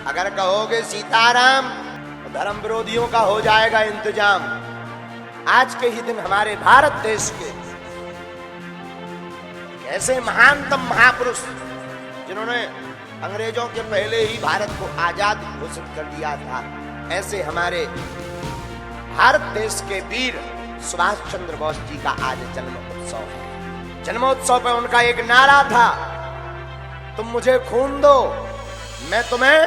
अगर कहोगे सीताराम तो धर्म विरोधियों का हो जाएगा इंतजाम। आज के ही दिन हमारे भारत देश के ऐसे महानतम महापुरुष जिन्होंने अंग्रेजों के पहले ही भारत को आजाद घोषित कर दिया था, ऐसे हमारे भारत देश के वीर सुभाष चंद्र बोस जी का आज जन्म उत्सव है। जन्मोत्सव पर उनका एक नारा था, तुम मुझे खून दो मैं तुम्हें,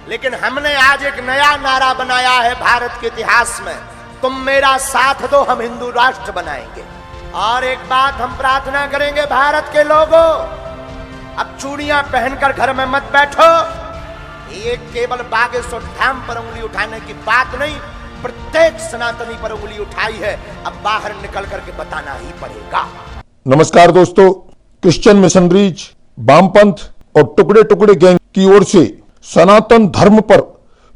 लेकिन हमने आज एक नया नारा बनाया है भारत के इतिहास में, तुम मेरा साथ दो हम हिंदू राष्ट्र बनाएंगे। और एक बात हम प्रार्थना करेंगे भारत के लोगों, अब चूड़ियां पहनकर घर में मत बैठो। ये केवल बागेश्वर धाम पर उंगली उठाने की बात नहीं, प्रत्येक सनातनी पर उंगली उठाई है, अब बाहर निकल करके बताना ही पड़ेगा। नमस्कार दोस्तों, क्रिश्चियन मिशनरीज, वामपंथ और टुकड़े टुकड़े गैंग की ओर से सनातन धर्म पर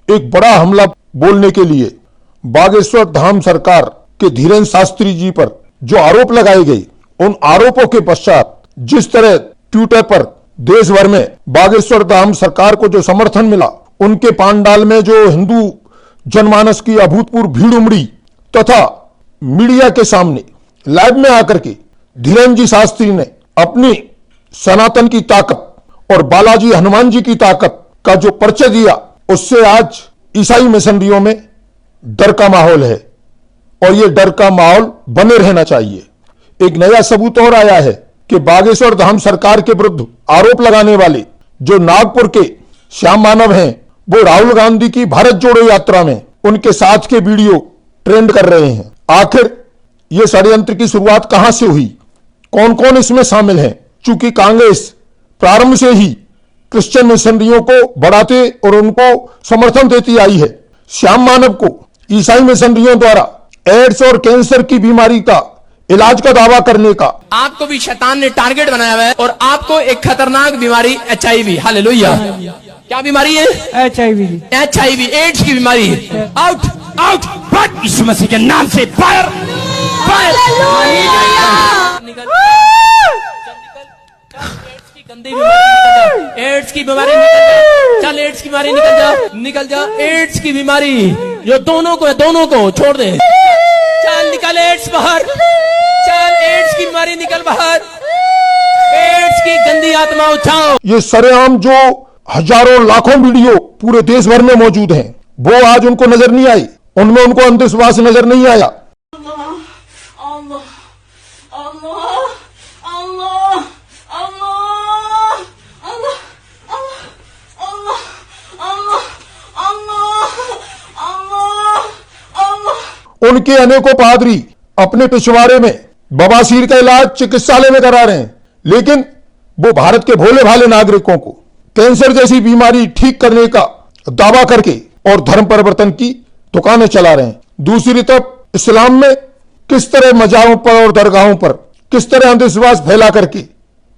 एक बड़ा हमला बोलने के लिए बागेश्वर धाम सरकार के धीरेन्द्र शास्त्री जी पर जो आरोप लगाए गए, उन आरोपों के पश्चात जिस तरह ट्विटर पर देश भर में बागेश्वर धाम सरकार को जो समर्थन मिला, उनके पांडाल में जो हिंदू जनमानस की अभूतपूर्व भीड़ उमड़ी तथा मीडिया के सामने लाइव में आकर के धीरेन्द्र जी शास्त्री ने अपनी सनातन की ताकत और बालाजी हनुमान जी की ताकत का जो परिचय दिया, उससे आज ईसाई मिशनरियों में डर का माहौल है और यह डर का माहौल बने रहना चाहिए। एक नया सबूत और आया है कि बागेश्वर धाम सरकार के विरुद्ध आरोप लगाने वाले जो नागपुर के श्याम मानव हैं, वो राहुल गांधी की भारत जोड़ो यात्रा में उनके साथ के वीडियो ट्रेंड कर रहे हैं। आखिर यह षड्यंत्र की शुरुआत कहां से हुई, कौन कौन इसमें शामिल है? चूंकि कांग्रेस प्रारंभ से ही क्रिश्चियन मिशनरियों को बढ़ाते और उनको समर्थन देती आई है। श्याम मानव को ईसाई मिशनरियों द्वारा एड्स और कैंसर की बीमारी का इलाज का दावा करने का, आपको भी शैतान ने टारगेट बनाया हुआ है और आपको एक खतरनाक बीमारी HIV, हालेलुया, क्या बीमारी है? HIV, एड्स की बीमारी है। आउट आउट, यीशु मसीह के नाम से फायर फायर, एड्स की बीमारी निकल जा, चल एड्स की बीमारी निकल जा, निकल जा, एड्स की बीमारी जो दोनों को छोड़ दे, चल निकल एड्स बाहर, चल एड्स की बीमारी निकल बाहर, एड्स की गंदी आत्मा उठाओ। ये सरेआम जो हजारों लाखों वीडियो पूरे देश भर में मौजूद हैं, वो आज उनको नजर नहीं आई, उनमें उनको अंधविश्वास नजर नहीं आया। उनके अनेकों पादरी अपने पिछवाड़े में बवासीर का इलाज चिकित्सालय में करा रहे हैं, लेकिन वो भारत के भोले भाले नागरिकों को कैंसर जैसी बीमारी ठीक करने का दावा करके और धर्म परिवर्तन की दुकानें चला रहे हैं। दूसरी तरफ इस्लाम में किस तरह मजारों पर और दरगाहों पर किस तरह अंधविश्वास फैला करके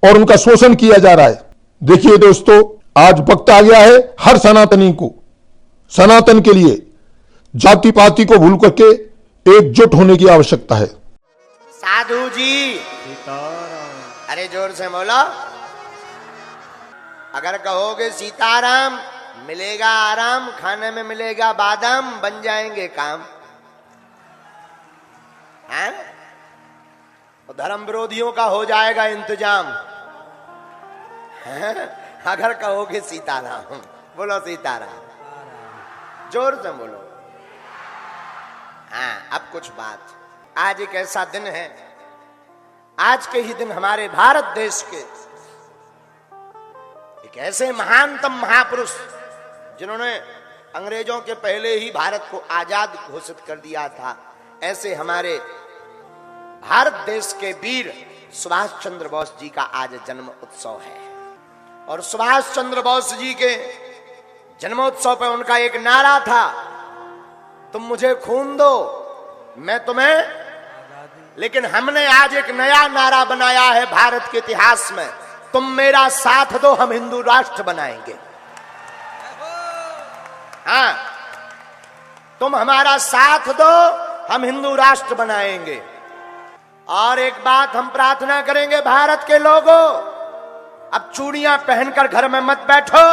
और उनका शोषण किया जा रहा है। देखिए दोस्तों, आज वक्त आ गया है हर सनातनी को सनातन के लिए जाति पाति को भूल करके एकजुट होने की आवश्यकता है। साधु जी, अरे जोर से बोलो। अगर कहोगे सीताराम मिलेगा आराम, खाने में मिलेगा बादाम, बन जाएंगे काम। हैं? तो धर्म विरोधियों का हो जाएगा इंतजाम। हैं? अगर कहोगे सीताराम, बोलो सीताराम, जोर से बोलो। हाँ, अब कुछ बात। आज एक ऐसा दिन है, आज के ही दिन हमारे भारत देश के एक ऐसे महानतम महापुरुष जिन्होंने अंग्रेजों के पहले ही भारत को आजाद घोषित कर दिया था, ऐसे हमारे भारत देश के वीर सुभाष चंद्र बोस जी का आज जन्म उत्सव है। और सुभाष चंद्र बोस जी के जन्मोत्सव पर उनका एक नारा था, तुम मुझे खून दो मैं तुम्हें, लेकिन हमने आज एक नया नारा बनाया है भारत के इतिहास में, तुम मेरा साथ दो हम हिंदू राष्ट्र बनाएंगे। हाँ, तुम हमारा साथ दो हम हिंदू राष्ट्र बनाएंगे। और एक बात हम प्रार्थना करेंगे भारत के लोगों, अब चूड़ियां पहनकर घर में मत बैठो।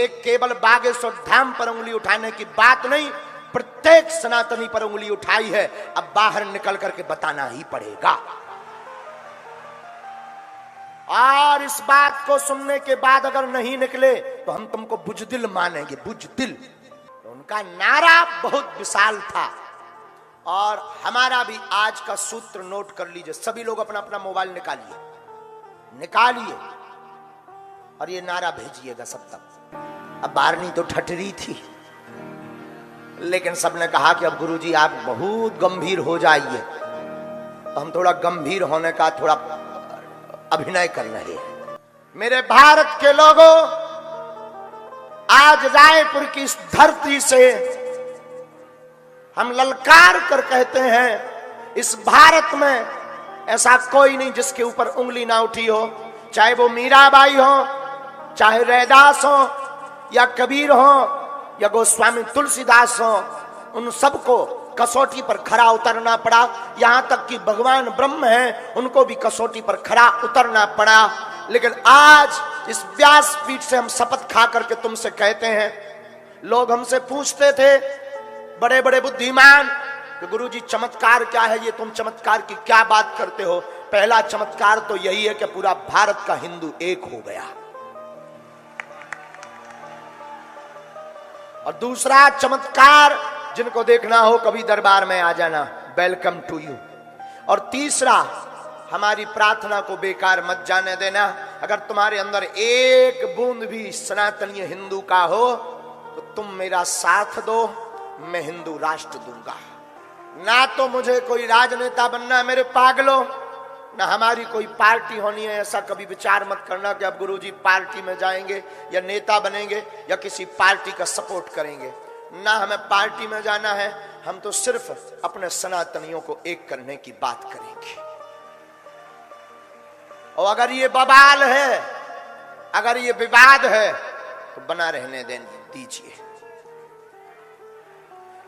ये केवल बागेश्वर धाम पर उंगली उठाने की बात नहीं, प्रत्येक सनातनी पर उंगली उठाई है। अब बाहर निकल करके बताना ही पड़ेगा। और इस बात को सुनने के बाद अगर नहीं निकले तो हम तुमको बुजदिल मानेंगे, बुजदिल। तो उनका नारा बहुत विशाल था। और हमारा भी आज का सूत्र नोट कर लीजिए, सभी लोग अपना अपना मोबाइल निकालिए और ये नारा भेजिएगा सब तक। अब बारनी तो ठटरी थी, लेकिन सबने कहा कि अब गुरुजी आप बहुत गंभीर हो जाइए, तो हम थोड़ा गंभीर होने का थोड़ा अभिनय कर रहे हैं। मेरे भारत के लोगों, आज रायपुर की इस धरती से हम ललकार कर कहते हैं, इस भारत में ऐसा कोई नहीं जिसके ऊपर उंगली ना उठी हो, चाहे वो मीराबाई हो, चाहे रैदास हो, या कबीर हो, या गोस्वामी तुलसीदास हो। उन सबको कसौटी पर खरा उतरना पड़ा। यहां तक कि भगवान ब्रह्म हैं, उनको भी कसौटी पर खरा उतरना पड़ा। लेकिन आज इस व्यासपीठ से हम शपथ खा करके तुमसे कहते हैं, लोग हमसे पूछते थे बड़े बड़े बुद्धिमान कि गुरुजी चमत्कार क्या है, ये तुम चमत्कार की क्या बात करते हो। पहला चमत्कार तो यही है कि पूरा भारत का हिंदू एक हो गया, और दूसरा चमत्कार जिनको देखना हो कभी दरबार में आ जाना, वेलकम टू यू। और तीसरा, हमारी प्रार्थना को बेकार मत जाने देना। अगर तुम्हारे अंदर एक बूंद भी सनातनीय हिंदू का हो तो तुम मेरा साथ दो, मैं हिंदू राष्ट्र दूंगा। ना तो मुझे कोई राजनेता बनना है मेरे पागलों, ना हमारी कोई पार्टी होनी है। ऐसा कभी विचार मत करना कि अब गुरुजी पार्टी में जाएंगे या नेता बनेंगे या किसी पार्टी का सपोर्ट करेंगे। ना हमें पार्टी में जाना है, हम तो सिर्फ अपने सनातनियों को एक करने की बात करेंगे। और अगर ये बवाल है, अगर ये विवाद है, तो बना रहने दीजिए।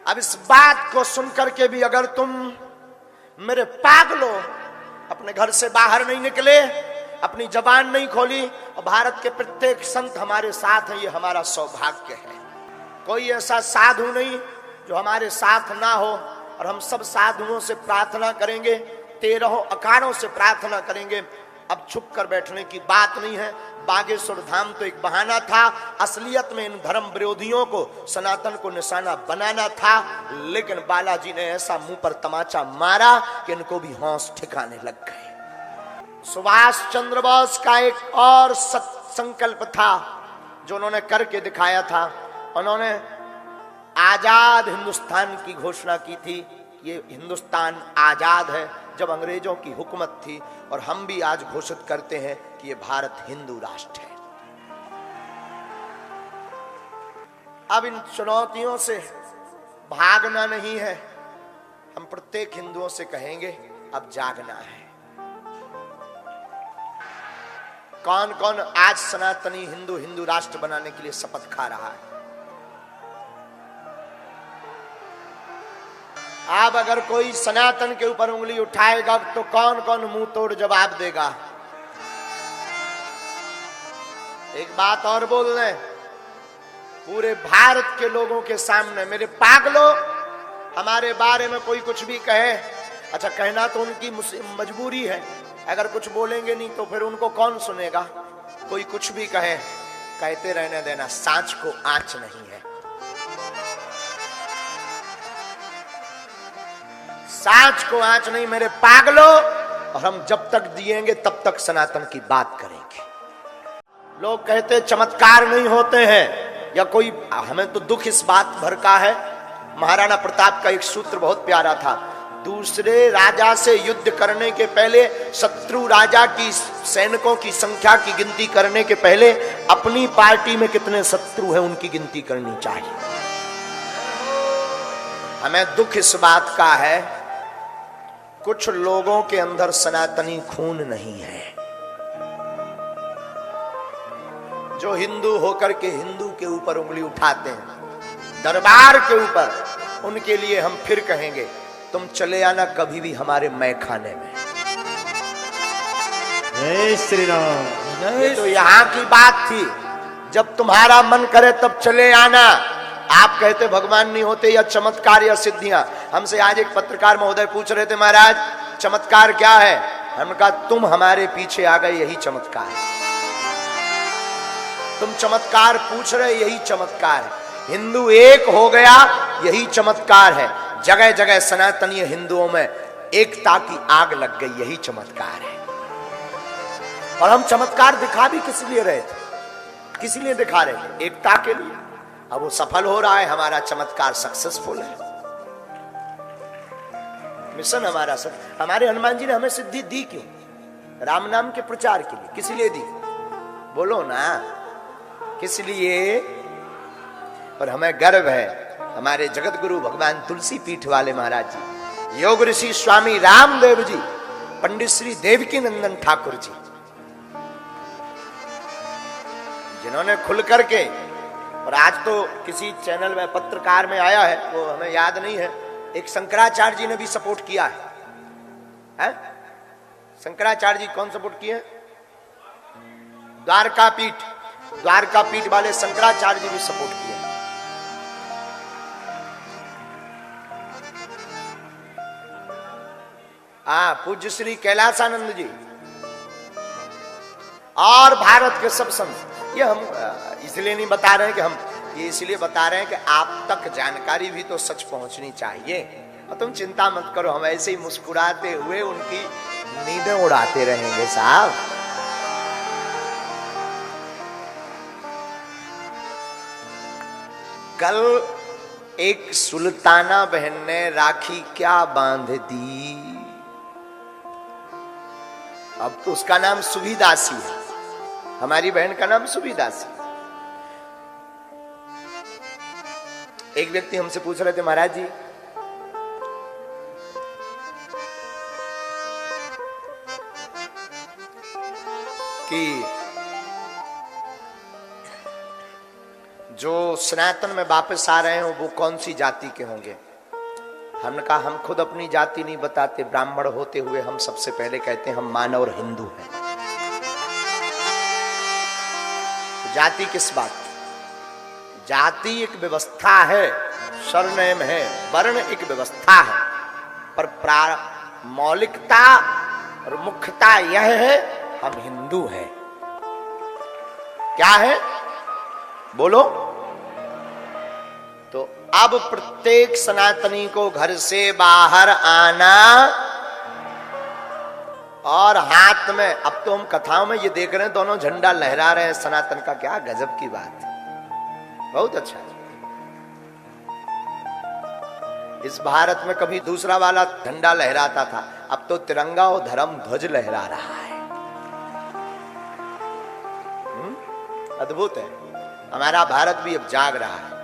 अब इस बात को सुनकर के भी अगर तुम मेरे पागलों अपने घर से बाहर नहीं निकले, अपनी जबान नहीं खोली, और भारत के प्रत्येक संत हमारे साथ हैं, ये हमारा सौभाग्य है। कोई ऐसा साधु नहीं जो हमारे साथ ना हो, और हम सब साधुओं से प्रार्थना करेंगे, 13 अखाड़ों से प्रार्थना करेंगे। अब छुप कर बैठने की बात नहीं है। बागेश्वर धाम तो एक बहाना था, असलियत में इन धर्म विरोधियों को, सनातन को निशाना बनाना था। लेकिन बालाजी ने ऐसा मुंह पर तमाचा मारा कि इनको भी होश ठिकाने लग गए। सुभाष चंद्र बोस का एक और संकल्प था जो उन्होंने करके दिखाया था। उन्होंने आजाद हिंदुस्तान की घोषणा की थी। ये हिंदुस्तान आजाद है जब अंग्रेजों की हुकूमत थी, और हम भी आज घोषित करते हैं कि ये भारत हिंदू राष्ट्र है। अब इन चुनौतियों से भागना नहीं है। हम प्रत्येक हिंदुओं से कहेंगे अब जागना है। कौन कौन आज सनातनी हिंदू राष्ट्र बनाने के लिए शपथ खा रहा है? अब अगर कोई सनातन के ऊपर उंगली उठाएगा तो कौन कौन मुंह तोड़ जवाब देगा? एक बात और बोल रहे, पूरे भारत के लोगों के सामने, मेरे पागलों, हमारे बारे में कोई कुछ भी कहे, अच्छा कहना तो उनकी मजबूरी है। अगर कुछ बोलेंगे नहीं तो फिर उनको कौन सुनेगा? कोई कुछ भी कहे, कहते रहने देना, सांच को आंच नहीं है। सांच को आंच नहीं मेरे पागलों, और हम जब तक जिएंगे तब तक सनातन की बात करेंगे। लोग कहते चमत्कार नहीं होते हैं या कोई, हमें तो दुख इस बात भर का है। महाराणा प्रताप का एक सूत्र बहुत प्यारा था, दूसरे राजा से युद्ध करने के पहले, शत्रु राजा की सैनिकों की संख्या की गिनती करने के पहले अपनी पार्टी में कितने शत्रु हैं उनकी गिनती करनी चाहिए। हमें दुख इस बात का है, कुछ लोगों के अंदर सनातनी खून नहीं है, जो हिंदू होकर के हिंदू के ऊपर उंगली उठाते हैं, दरबार के ऊपर। उनके लिए हम फिर कहेंगे, तुम चले आना कभी भी हमारे मैखाने में। जय श्री राम। ये तो यहाँ की बात थी, जब तुम्हारा मन करे तब चले आना। आप कहते भगवान नहीं होते या चमत्कार या सिद्धियां। हमसे आज एक पत्रकार महोदय पूछ रहे थे, महाराज चमत्कार क्या है? हमने कहा तुम हमारे पीछे आ गए, यही चमत्कार है। तुम चमत्कार पूछ रहे, यही चमत्कार है। हिंदू एक हो गया, यही चमत्कार है। जगह जगह सनातनीय हिंदुओं में एकता की आग लग गई, यही चमत्कार है। और हम चमत्कार दिखा भी किस लिए रहे थे? किस लिए दिखा रहे थे? एकता के लिए। अब वो सफल हो रहा है, हमारा चमत्कार सक्सेसफुल है। मिशन हमारा सब। हमारे हनुमान जी ने हमें सिद्धि दी क्यों? राम नाम के प्रचार के लिए। किस लिए दी? बोलो ना, किस लिए? और हमें गर्व है, हमारे जगत गुरु भगवान तुलसी पीठ वाले महाराज जी, योग ऋषि स्वामी रामदेव जी, पंडित श्री देवकी नंदन ठाकुर जी, जिन्होंने खुल करके, और आज तो किसी चैनल में पत्रकार में आया है, वो हमें याद नहीं है, एक शंकराचार्य जी ने भी सपोर्ट किया है? शंकराचार्य जी कौन सपोर्ट किए? द्वारका पीठ वाले शंकराचार्य जी भी सपोर्ट किए। पूज्य श्री कैलासानंद जी और भारत के सब संत। ये हम इसलिए नहीं बता रहे हैं कि हम, ये इसलिए बता रहे हैं कि आप तक जानकारी भी तो सच पहुंचनी चाहिए। और तुम चिंता मत करो, हम ऐसे ही मुस्कुराते हुए उनकी नींदें उड़ाते रहेंगे साहब। कल एक सुल्ताना बहन ने राखी क्या बांध दी। अब तो उसका नाम सुभिदासी है, हमारी बहन का नाम सुभिदासी। एक व्यक्ति हमसे पूछ रहे थे, महाराज जी कि जो सनातन में वापस आ रहे हो वो कौन सी जाति के होंगे? हमने कहा हम खुद अपनी जाति नहीं बताते, ब्राह्मण होते हुए हम सबसे पहले कहते हैं हम मानव और हिंदू हैं। जाति किस बात की? जाति एक व्यवस्था है, सरनेम है, वर्ण एक व्यवस्था है, पर मौलिकता और मुख्यता यह है हम हिंदू हैं। क्या है बोलो? तो अब प्रत्येक सनातनी को घर से बाहर आना और हाथ में, अब तो हम कथाओं में ये देख रहे हैं दोनों झंडा लहरा रहे हैं सनातन का, क्या गजब की बात है, बहुत अच्छा। इस भारत में कभी दूसरा वाला झंडा लहराता था, अब तो तिरंगा और धर्म ध्वज लहरा रहा है। अद्भुत है, हमारा भारत भी अब जाग रहा है।